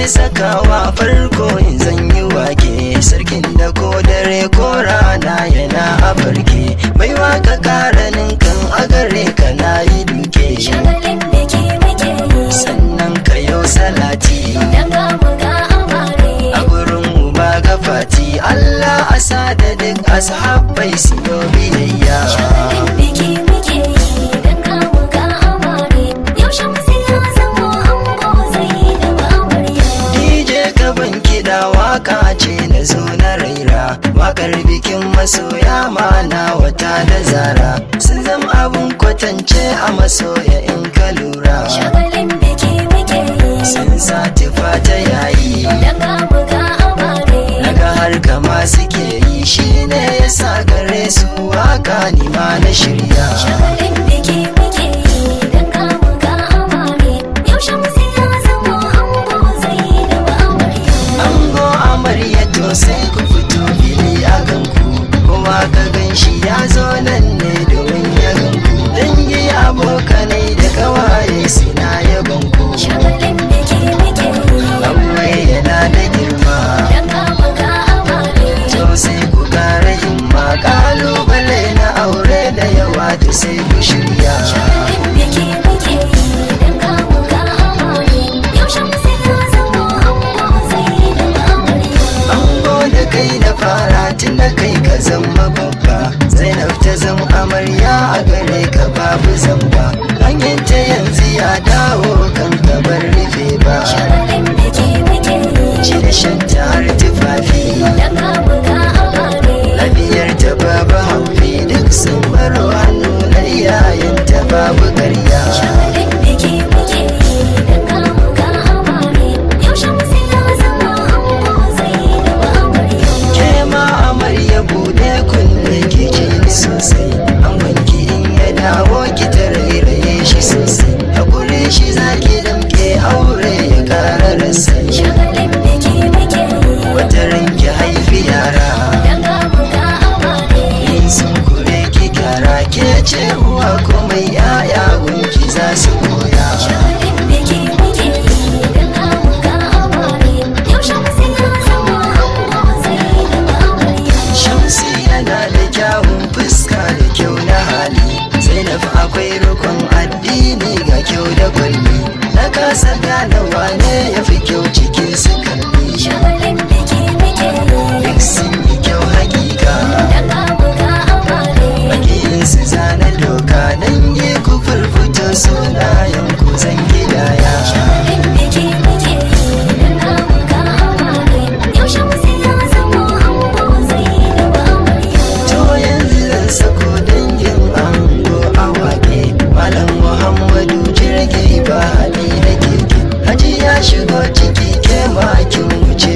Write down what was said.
nake sakawa farko in zan yi wake, sarkin da ko dare ko rana yana a farke, mai waka karanin kan a gare ka na yi duke. Shagalin biki muke yi, sannan ka yau salati daga muga amare. a gurin uba gafati, Allah asa da duk ashabbai su yi biyayya. Shagalin biki muke yi, daga muga amare. Yau Shamsu ya zama ango zai da amarya. DJ ka ban kiɗa waka ce na zo na raira, wakar bikin masoya mana wata da zara, sun zama abun kwatance a masoya in ka lura. Shagalin biki muke yi, sun sa tufa ta yayi, daga muga amare. naga har kama suke yi, shine ya sa gare su waka ni ma na shirya. Shagalin biki muke yi, daga muga amare. Yau Shamsu ya zama ango zai da amarya. Ango amarya to sai ku fito fili a ganku, kowa ka gan shi ya zo nan ne domin ya ganku, dangi abokanai da kawaye suna yabon ku. Shagalin biki muke yi, Aure yana da girma, daga muga amare. to sai ku kara himma, kalubale na aure da yawa to sai ku shirya. Shagalin biki muke yi, daga muga amare. Yau Shamsu ya zama ango zai da amarya. Ango da kai da fara tun da kai ka zama babba, Zainab ta zama amarya a gare ka babu zamba, hanyar ta yanzu ya dawo kan gabar rufe ba, Shagalin biki muke yi, ci da shanta har tufafi, daga muga amare. lafiyar ta babu haufi, duk sun baro hannu na iyayen ta babu karya. Shagalin biki muke yi, daga muga amare. Yau Shamsu ya zama ango zai da amarya. Ke ma amarya bude kunne ki ji ni sosai, angon ki in ya dawo ki ta rairaye shi sosai, hakuri shi zaki damke aure ya kara rasai. Shagalin biki muke yi, Wata ranki haifi yara, daga muga amare. in sun kure ki gyara, ke ce uwa komai yaya gunki za su koya. Shagalin biki muke yi, daga muga amare. Yau Shamsu ya zama ango zai da amarya. Shamsi yana da kyawun fuska da kyau na hali, Zainab akwai rukun addini ga kyau da kwalli, na kasa gane wane ya fi kyau cikin su kalli. Shagalin biki muke yi, Duk sun yi kyau hakika, daga muga amare. makiyin su zana doka, dangi ku furfuta sunayen ku zan gidaya. Shagalin biki muke yi, daga muga amare. Yau Shamsu ya zama ango zai da amarya. To yanzu zan sako dangin ango a wake, Malam Muhammadu jirgi ba hali da keke, Haji ya shigo ciki ke makin wuce